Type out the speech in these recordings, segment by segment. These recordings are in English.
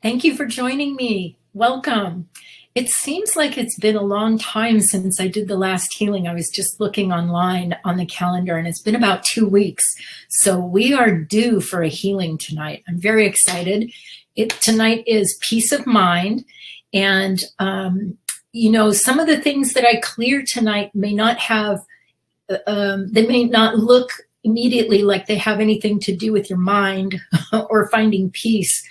Thank you for joining me. Welcome. It seems like it's been a long time since I did the last healing. I was just looking online on the calendar and it's been about 2 weeks. So we are due for a healing tonight. I'm very excited. Tonight is peace of mind. And, some of the things that I clear tonight may not have, they may not look immediately like they have anything to do with your mind or finding peace.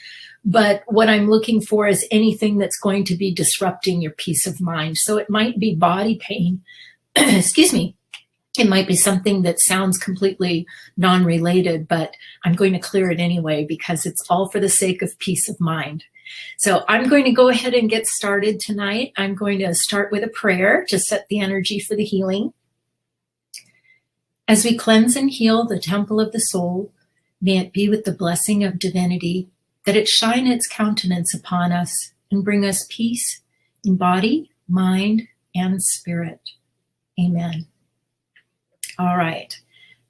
But what I'm looking for is anything that's going to be disrupting your peace of mind. So it might be body pain, excuse me. It might be something that sounds completely non-related, but I'm going to clear it anyway because it's all for the sake of peace of mind. So I'm going to go ahead and get started tonight. I'm going to start with a prayer to set the energy for the healing. As we cleanse and heal the temple of the soul, may it be with the blessing of divinity, that it shine its countenance upon us and bring us peace in body, mind, and spirit. Amen. All right.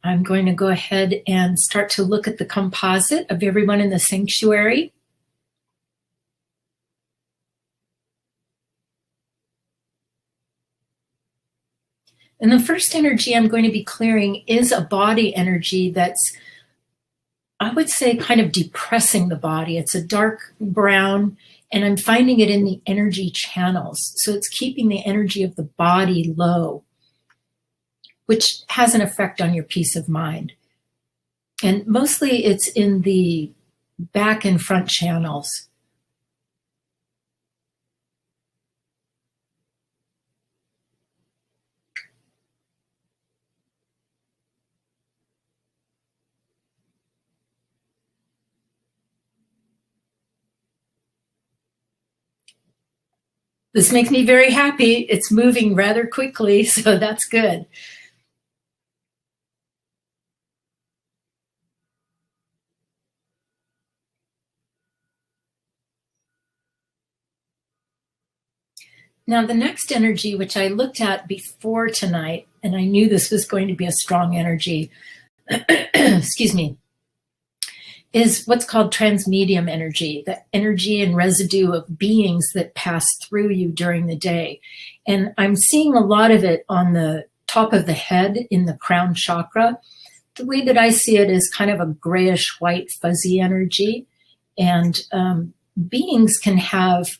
I'm going to go ahead and start to look at the composite of everyone in the sanctuary. And the first energy I'm going to be clearing is a body energy that's, I would say, kind of depressing the body. It's a dark brown, and I'm finding it in the energy channels. So it's keeping the energy of the body low, which has an effect on your peace of mind. And mostly it's in the back and front channels. This makes me very happy. It's moving rather quickly, so that's good. Now, the next energy, which I looked at before tonight, and I knew this was going to be a strong energy, excuse me, is what's called transmedium energy, the energy and residue of beings that pass through you during the day. And I'm seeing a lot of it on the top of the head in the crown chakra. The way that I see it is kind of a grayish white fuzzy energy. And beings can have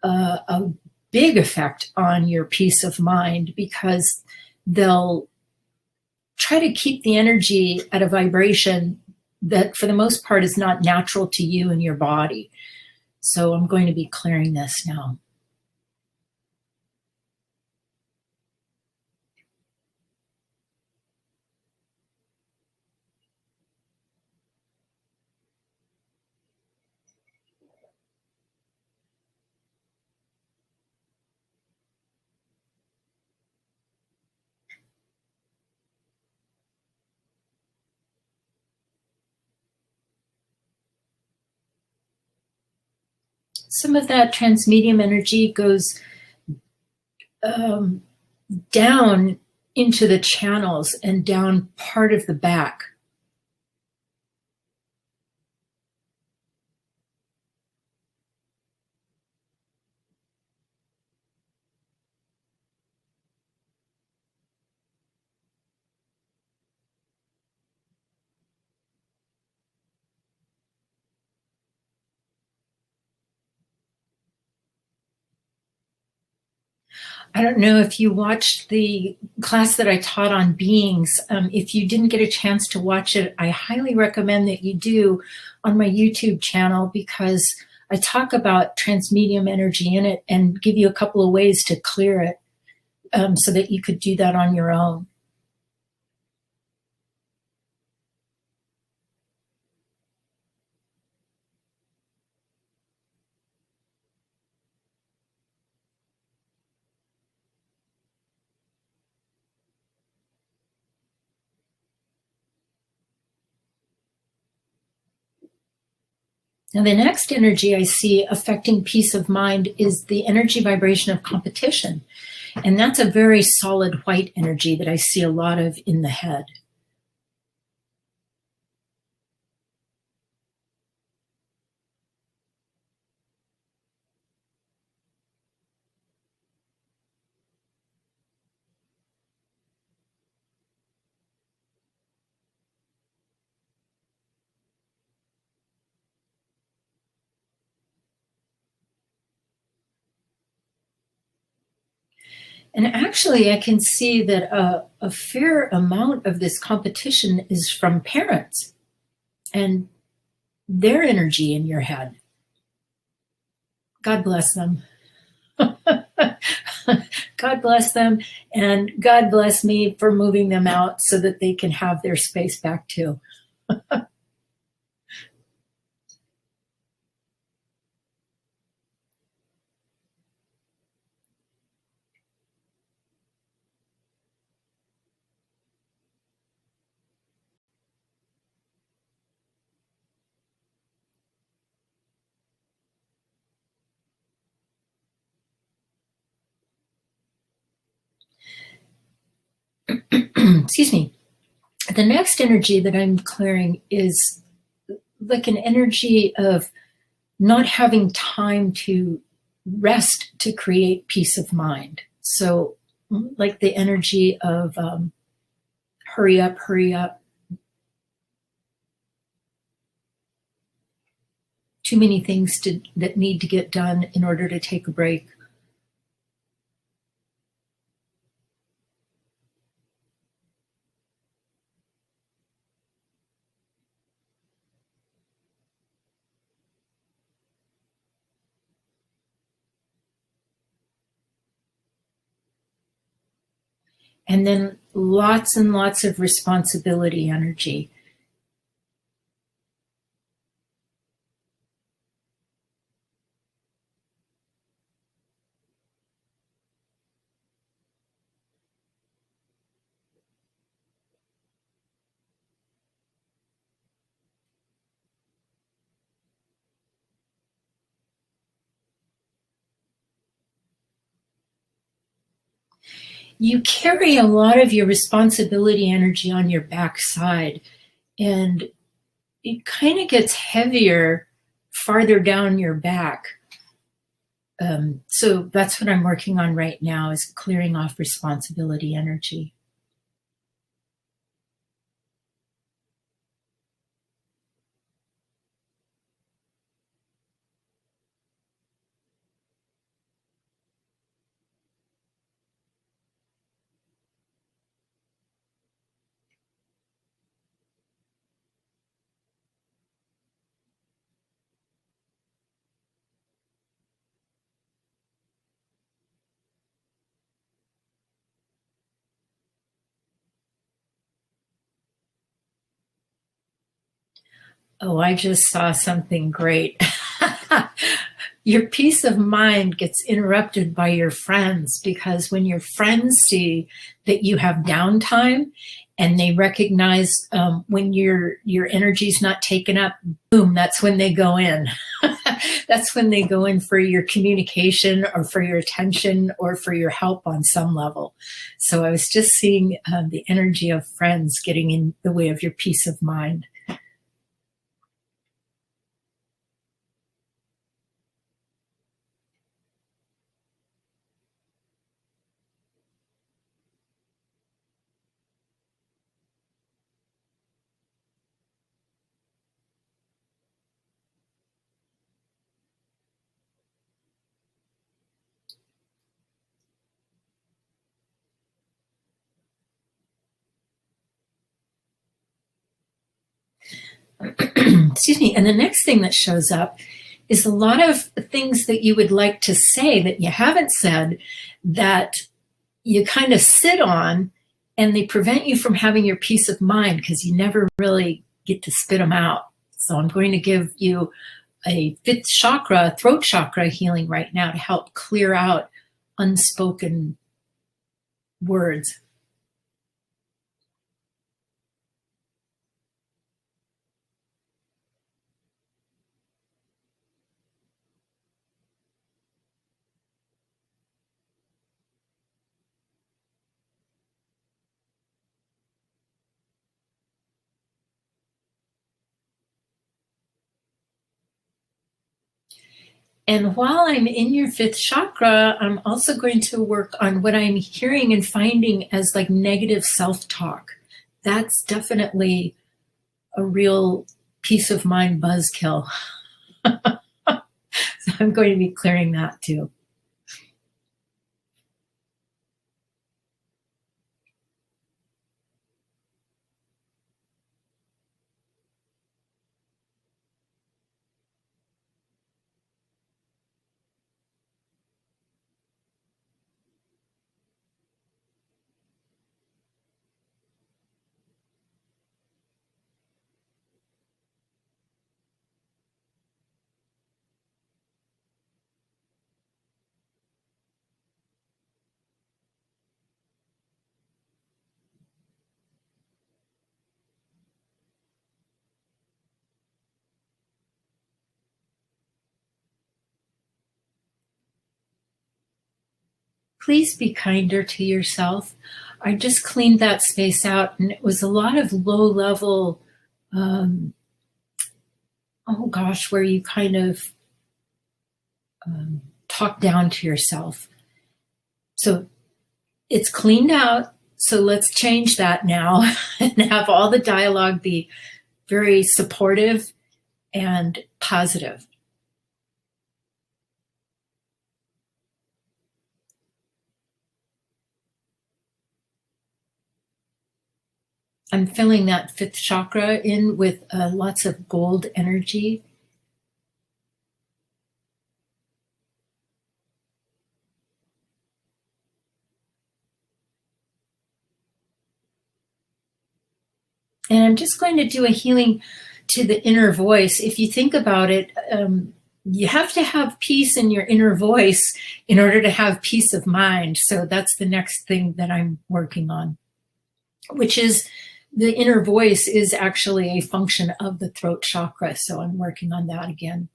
a big effect on your peace of mind because they'll try to keep the energy at a vibration that for the most part is not natural to you and your body. So I'm going to be clearing this now. Some of that transmedium energy goes down into the channels and down part of the back. I don't know if you watched the class that I taught on beings. If you didn't get a chance to watch it, I highly recommend that you do on my YouTube channel because I talk about transmedium energy in it and give you a couple of ways to clear it so that you could do that on your own. Now, the next energy I see affecting peace of mind is the energy vibration of competition. And that's a very solid white energy that I see a lot of in the head. And actually, I can see that a fair amount of this competition is from parents and their energy in your head. God bless them. God bless them, and God bless me for moving them out so that they can have their space back too. Excuse me. The next energy that I'm clearing is like an energy of not having time to rest to create peace of mind. So, like the energy of hurry up, hurry up. Too many things that need to get done in order to take a break. And then lots and lots of responsibility energy. You carry a lot of your responsibility energy on your backside, and it kind of gets heavier farther down your back. So that's what I'm working on right now, is clearing off responsibility energy. Oh, I just saw something great. Your peace of mind gets interrupted by your friends, because when your friends see that you have downtime and they recognize when your energy's not taken up, boom, that's when they go in. That's when they go in for your communication or for your attention or for your help on some level. So I was just seeing the energy of friends getting in the way of your peace of mind. Excuse me. And the next thing that shows up is a lot of things that you would like to say that you haven't said, that you kind of sit on, and they prevent you from having your peace of mind because you never really get to spit them out. So I'm going to give you a fifth chakra, throat chakra healing right now to help clear out unspoken words. And while I'm in your fifth chakra, I'm also going to work on what I'm hearing and finding as like negative self-talk. That's definitely a real peace of mind buzzkill. So I'm going to be clearing that too. please be kinder to yourself. I just cleaned that space out, and it was a lot of low level, oh gosh, where you kind of talk down to yourself. So it's cleaned out. So let's change that now and have all the dialogue be very supportive and positive. I'm filling that fifth chakra in with lots of gold energy. And I'm just going to do a healing to the inner voice. If you think about it, you have to have peace in your inner voice in order to have peace of mind. So that's the next thing that I'm working on, which is the inner voice is actually a function of the throat chakra. So I'm working on that again.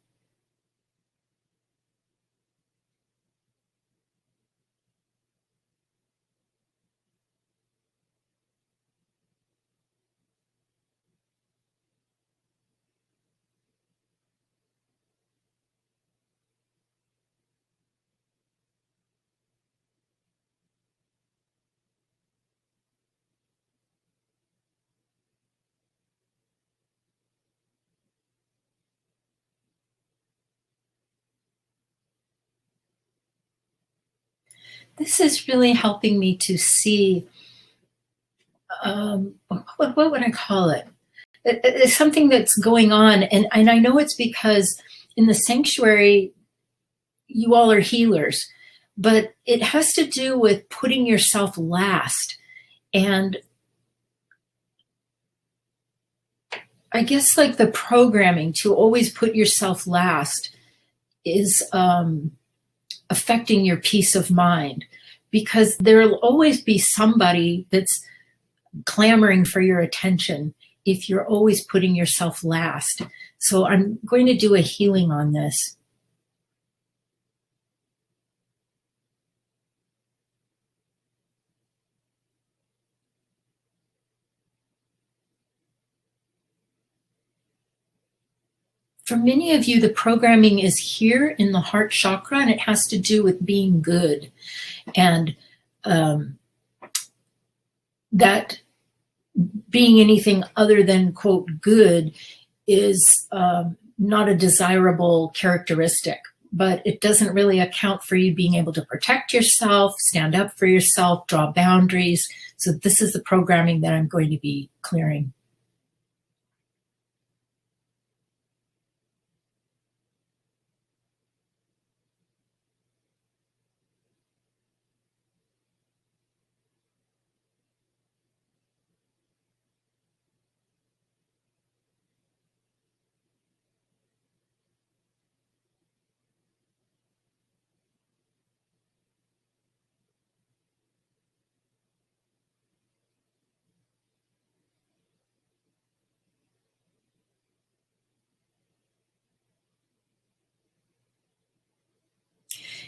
This is really helping me to see, what would I call it? It's something that's going on. And I know it's because in the sanctuary, you all are healers, but it has to do with putting yourself last. And I guess like the programming to always put yourself last is affecting your peace of mind, because there'll always be somebody that's clamoring for your attention if you're always putting yourself last. So I'm going to do a healing on this. For many of you, the programming is here in the heart chakra, and it has to do with being good. And that being anything other than, quote, good is not a desirable characteristic. But it doesn't really account for you being able to protect yourself, stand up for yourself, draw boundaries. So this is the programming that I'm going to be clearing.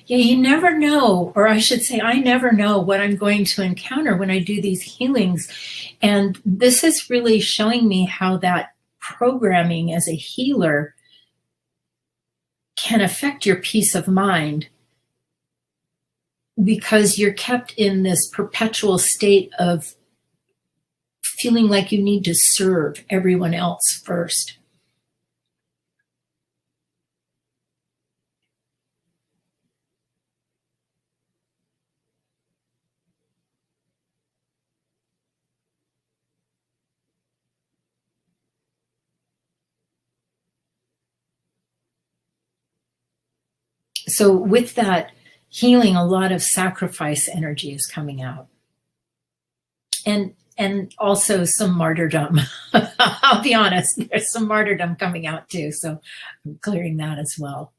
Yeah, you never know, or I should say, I never know what I'm going to encounter when I do these healings. And this is really showing me how that programming as a healer can affect your peace of mind, because you're kept in this perpetual state of feeling like you need to serve everyone else first. So with that healing, a lot of sacrifice energy is coming out. And also some martyrdom. I'll be honest, there's some martyrdom coming out too. So I'm clearing that as well.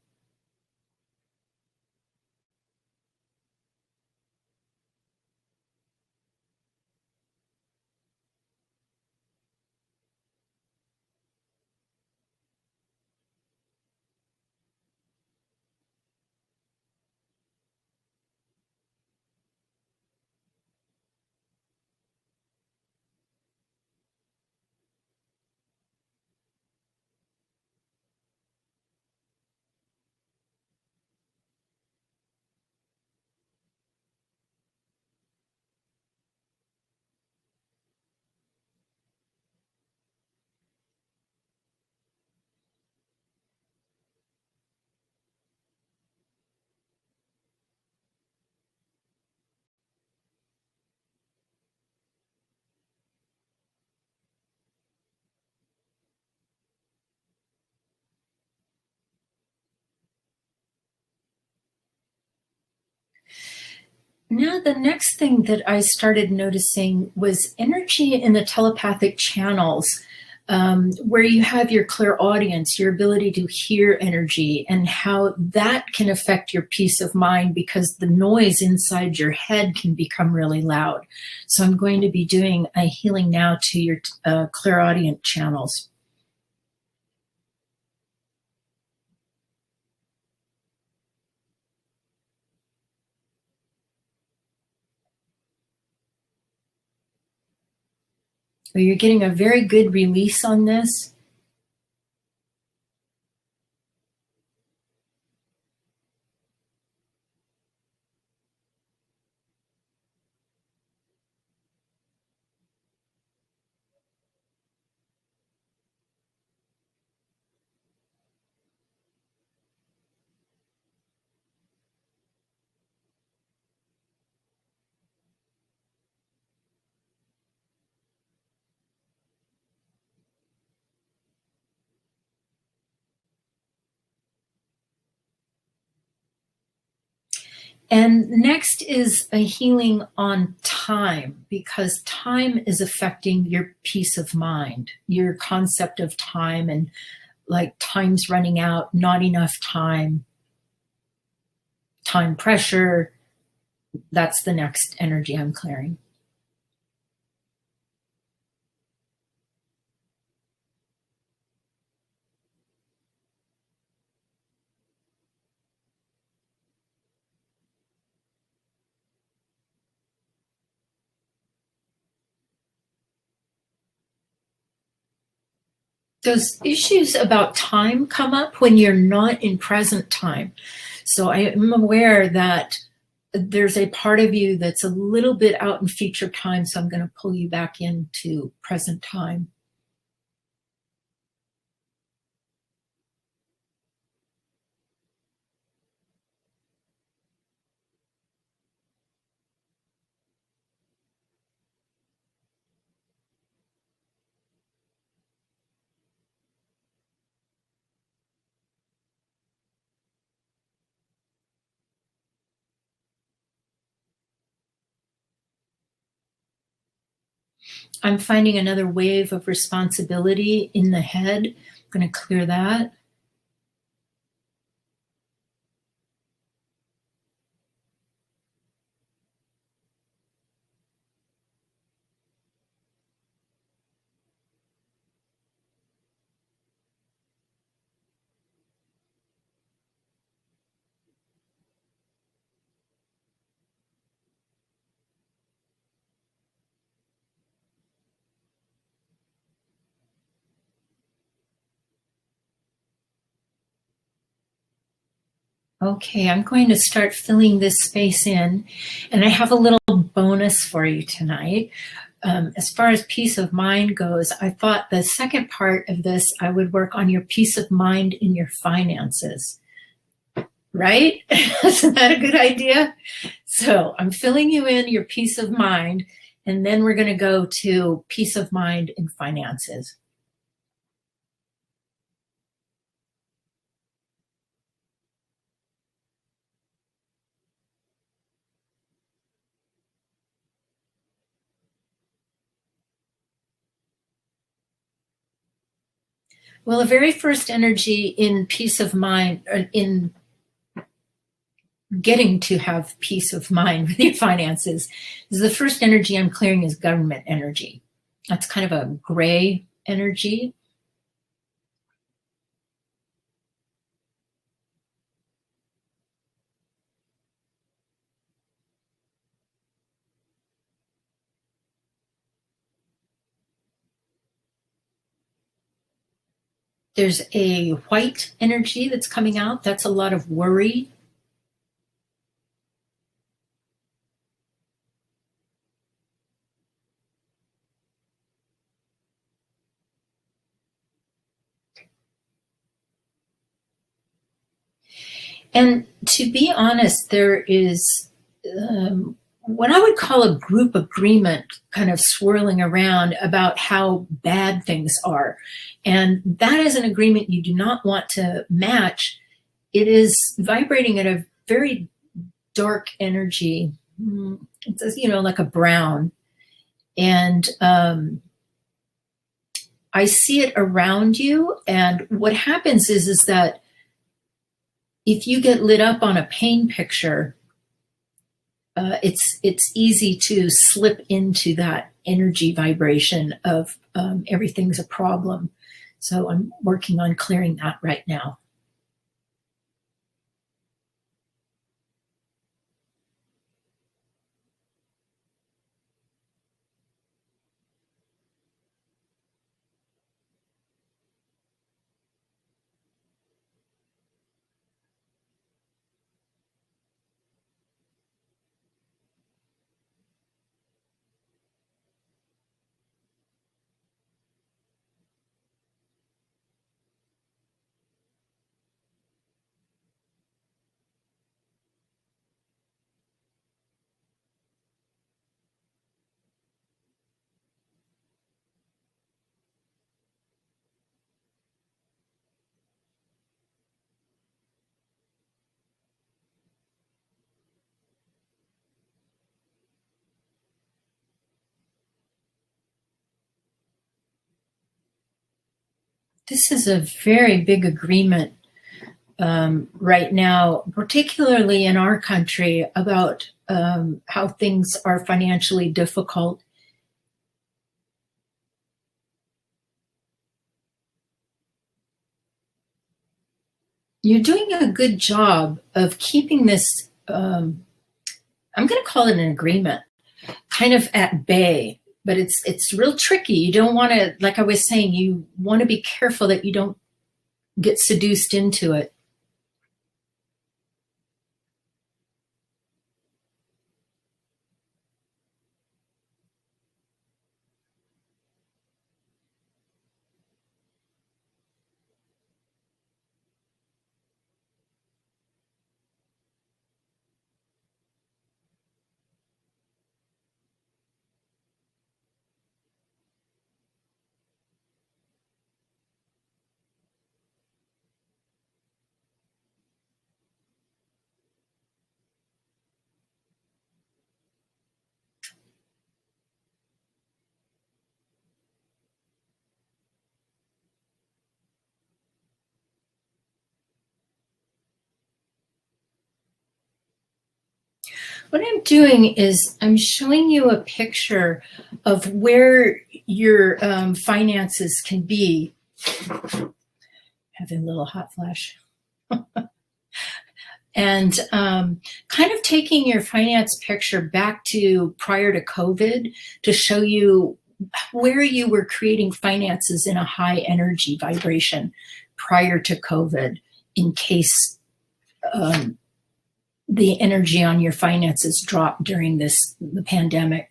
Now, the next thing that I started noticing was energy in the telepathic channels, where you have your clairaudience, your ability to hear energy, and how that can affect your peace of mind because the noise inside your head can become really loud. So I'm going to be doing a healing now to your clairaudient channels. So you're getting a very good release on this. And next is a healing on time, because time is affecting your peace of mind, your concept of time, and like time's running out, not enough time, time pressure. That's the next energy I'm clearing. Those issues about time come up when you're not in present time. So I am aware that there's a part of you that's a little bit out in future time, so I'm going to pull you back into present time. I'm finding another wave of responsibility in the head. I'm going to clear that. Okay, I'm going to start filling this space in, and I have a little bonus for you tonight. As far as peace of mind goes, I thought the second part of this, I would work on your peace of mind in your finances. Right? Isn't that a good idea? So I'm filling you in your peace of mind, and then we're going to go to peace of mind in finances. Well, the very first energy in peace of mind, in getting to have peace of mind with your finances, is the first energy I'm clearing is government energy. That's kind of a gray energy. There's a white energy that's coming out. That's a lot of worry. And to be honest, there is what I would call a group agreement kind of swirling around about how bad things are. And that is an agreement you do not want to match. It is vibrating at a very dark energy. it's, like a brown. And I see it around you. And what happens is that if you get lit up on a pain picture, it's easy to slip into that energy vibration of everything's a problem. So I'm working on clearing that right now. This is a very big agreement right now, particularly in our country, about how things are financially difficult. You're doing a good job of keeping this, I'm going to call it an agreement, kind of at bay, but it's real tricky. You don't want to, like I was saying, you want to be careful that you don't get seduced into it. What I'm doing is I'm showing you a picture of where your finances can be. Having a little hot flash. And kind of taking your finance picture back to prior to COVID to show you where you were creating finances in a high energy vibration prior to COVID, in case the energy on your finances dropped during the pandemic.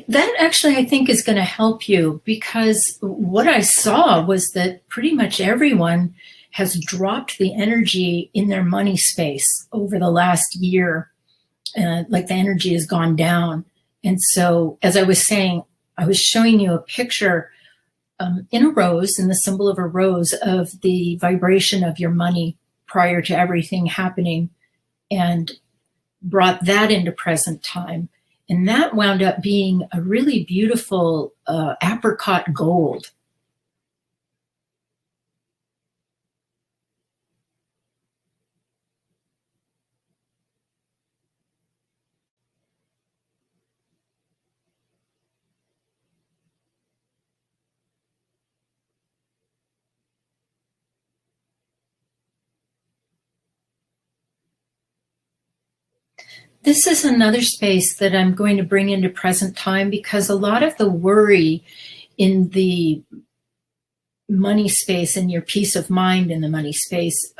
That actually, I think, is going to help you, because what I saw was that pretty much everyone has dropped the energy in their money space over the last year. Like the energy has gone down. And so, as I was saying, I was showing you a picture in a rose, in the symbol of a rose, of the vibration of your money prior to everything happening, and brought that into present time. And that wound up being a really beautiful apricot gold. This is another space that I'm going to bring into present time, because a lot of the worry in the money space and your peace of mind in the money space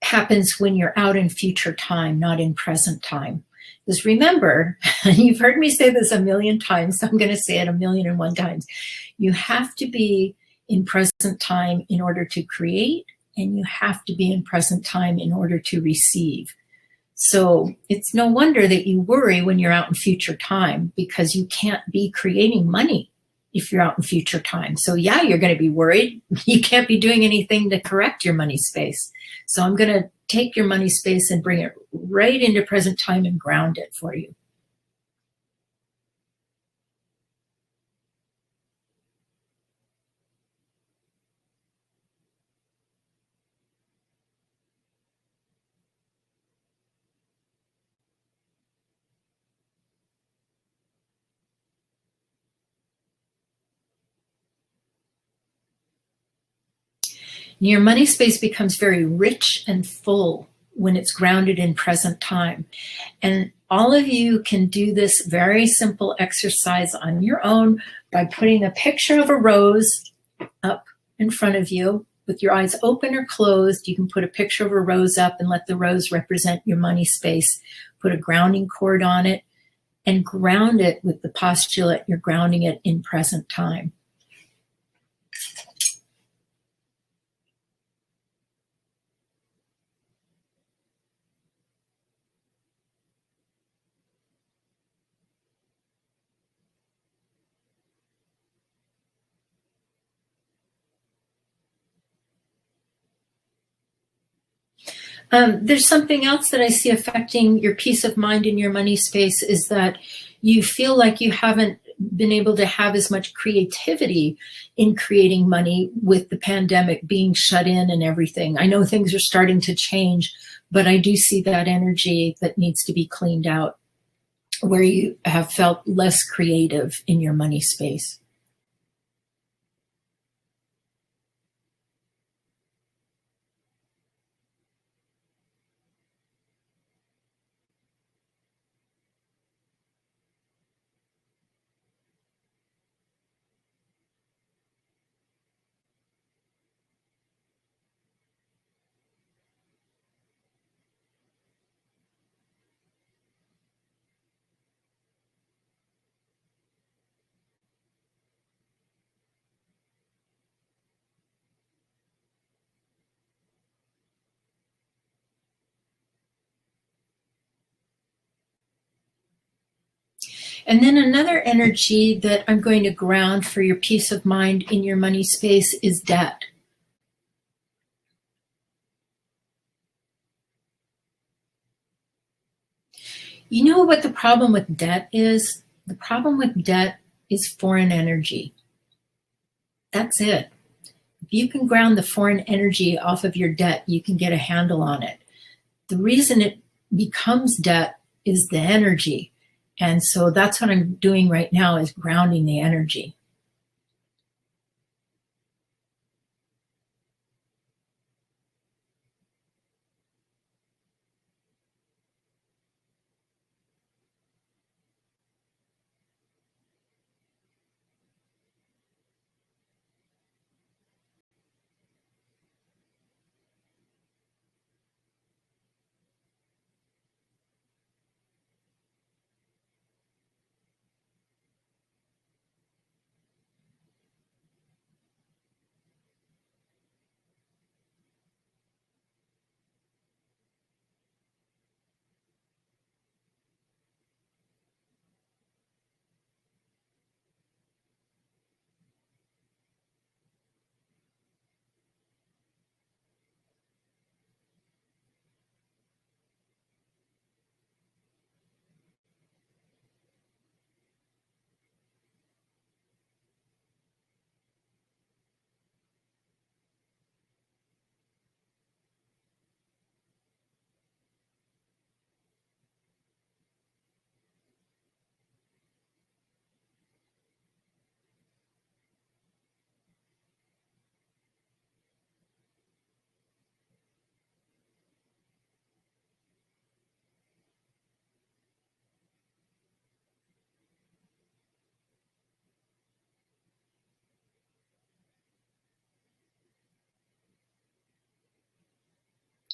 happens when you're out in future time, not in present time. Because remember, you've heard me say this a million times, so I'm going to say it 1,000,001 times. You have to be in present time in order to create, and you have to be in present time in order to receive. So it's no wonder that you worry when you're out in future time, because you can't be creating money if you're out in future time. So yeah, you're going to be worried. You can't be doing anything to correct your money space. So I'm going to take your money space and bring it right into present time and ground it for you. Your money space becomes very rich and full when it's grounded in present time. And all of you can do this very simple exercise on your own by putting a picture of a rose up in front of you with your eyes open or closed. You can put a picture of a rose up and let the rose represent your money space. Put a grounding cord on it and ground it with the postulate you're grounding it in present time. There's something else that I see affecting your peace of mind in your money space, is that you feel like you haven't been able to have as much creativity in creating money with the pandemic being shut in and everything. I know things are starting to change, but I do see that energy that needs to be cleaned out, where you have felt less creative in your money space. And then another energy that I'm going to ground for your peace of mind in your money space is debt. You know what the problem with debt is? The problem with debt is foreign energy. That's it. If you can ground the foreign energy off of your debt, you can get a handle on it. The reason it becomes debt is the energy. And so that's what I'm doing right now, is grounding the energy.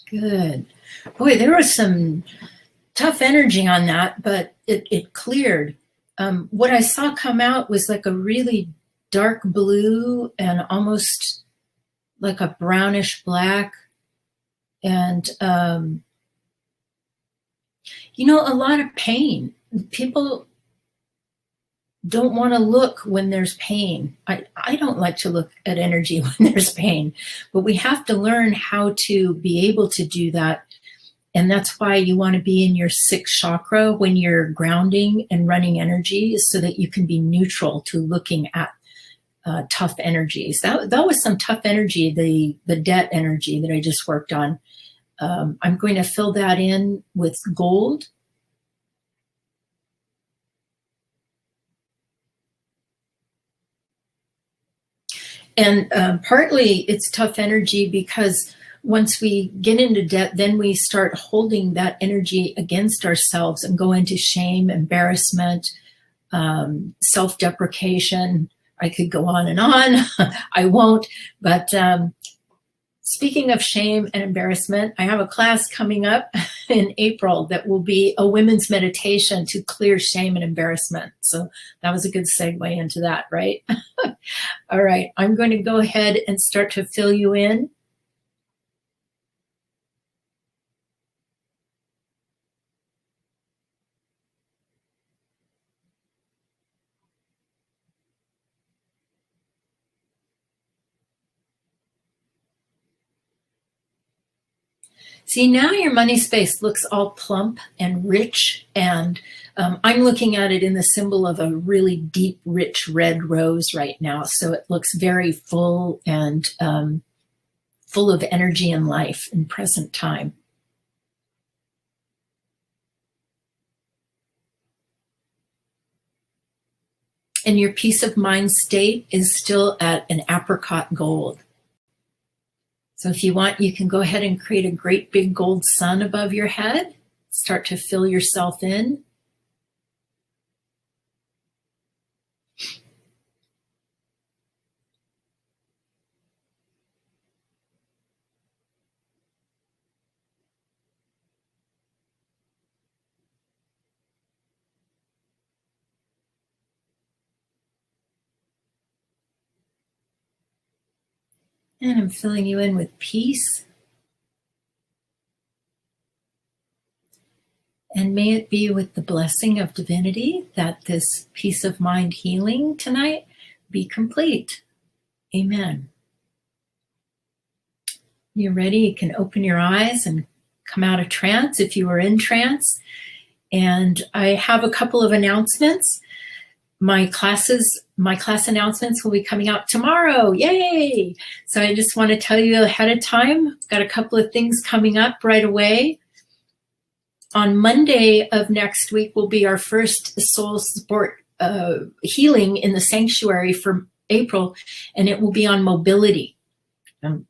Good. Boy, there was some tough energy on that, but it cleared. What I saw come out was like a really dark blue and almost like a brownish black. And, you know, a lot of pain. People don't want to look when there's pain. I don't like to look at energy when there's pain, but we have to learn how to be able to do that. And that's why you want to be in your sixth chakra when you're grounding and running energy, so that you can be neutral to looking at tough energies. That was some tough energy, the debt energy that I just worked on. I'm going to fill that in with gold. And partly it's tough energy because once we get into debt, then we start holding that energy against ourselves and go into shame, embarrassment, self-deprecation. I could go on and on. I won't. But speaking of shame and embarrassment, I have a class coming up in April that will be a women's meditation to clear shame and embarrassment. So that was a good segue into that, right? All right, I'm going to go ahead and start to fill you in. See, now your money space looks all plump and rich, and I'm looking at it in the symbol of a really deep, rich red rose right now. So it looks very full and full of energy and life in present time. And your peace of mind state is still at an apricot gold. So if you want, you can go ahead and create a great big gold sun above your head. Start to fill yourself in. And I'm filling you in with peace. And may it be with the blessing of divinity that this peace of mind healing tonight be complete. Amen. You're ready, you can open your eyes and come out of trance if you were in trance. And I have a couple of announcements. My class announcements will be coming out tomorrow. Yay! So I just want to tell you ahead of time, got a couple of things coming up right away. On Monday of next week will be our first soul support healing in the sanctuary for April, and it will be on mobility. I'm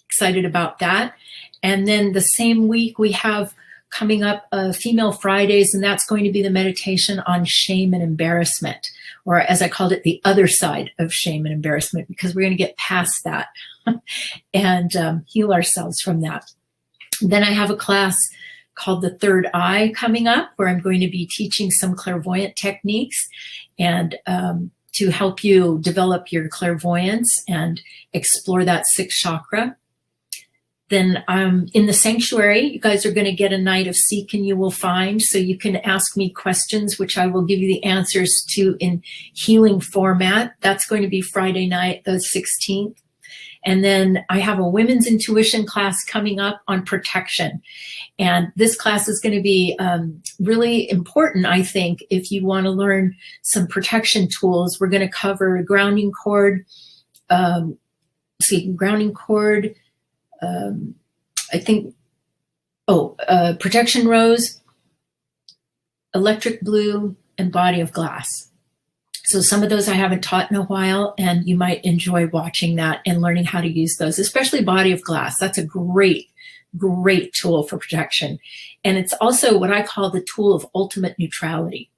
excited about that. And then the same week we have coming up Female Fridays, and that's going to be the meditation on shame and embarrassment, or as I called it, the other side of shame and embarrassment, because we're going to get past that and heal ourselves from that. Then I have a class called The Third Eye coming up, where I'm going to be teaching some clairvoyant techniques and to help you develop your clairvoyance and explore that sixth chakra. Then in the sanctuary, you guys are going to get a night of Seek and You Will Find. So you can ask me questions, which I will give you the answers to in healing format. That's going to be Friday night, the 16th. And then I have a women's intuition class coming up on protection. And this class is going to be really important, I think, if you want to learn some protection tools. We're going to cover grounding cord, protection rose, electric blue, and body of glass. So some of those I haven't taught in a while, and you might enjoy watching that and learning how to use those, especially body of glass. That's a great, great tool for protection. And it's also what I call the tool of ultimate neutrality.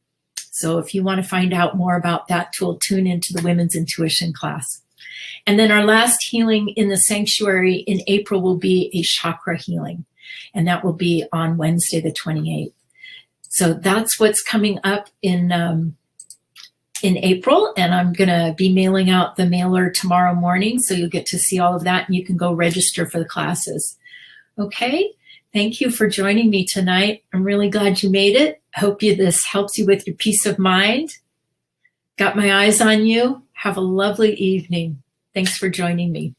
So if you want to find out more about that tool, tune into the women's intuition class. And then our last healing in the sanctuary in April will be a chakra healing. and that will be on Wednesday, the 28th. So that's what's coming up in April, and I'm going to be mailing out the mailer tomorrow morning, so you'll get to see all of that, and you can go register for the classes. Okay, thank you for joining me tonight. I'm really glad you made it. I hope this helps you with your peace of mind. Got my eyes on you. Have a lovely evening. Thanks for joining me.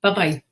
Bye-bye.